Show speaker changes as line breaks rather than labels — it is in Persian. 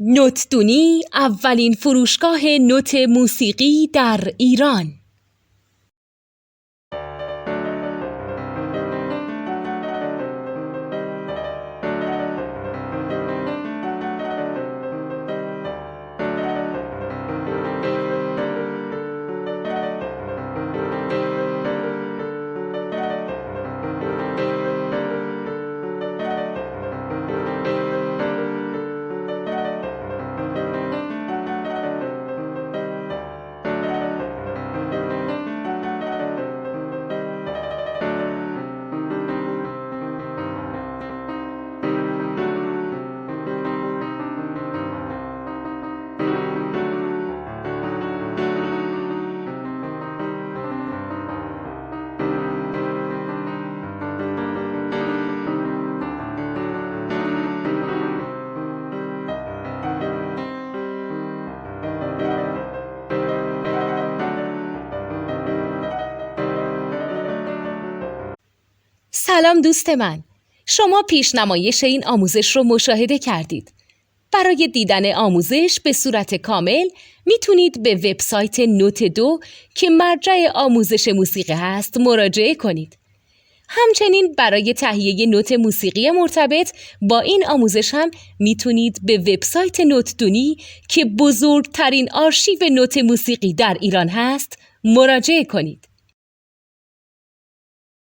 نوتدونی اولین فروشگاه نوت موسیقی در ایران. سلام دوست من، شما پیشنمایش این آموزش رو مشاهده کردید. برای دیدن آموزش به صورت کامل میتونید به وبسایت نوت2 که مرجع آموزش موسیقی هست مراجعه کنید. همچنین برای تهیه نوت موسیقی مرتبط با این آموزش هم میتونید به وبسایت نوتدونی که بزرگترین آرشیو نوت موسیقی در ایران هست مراجعه کنید.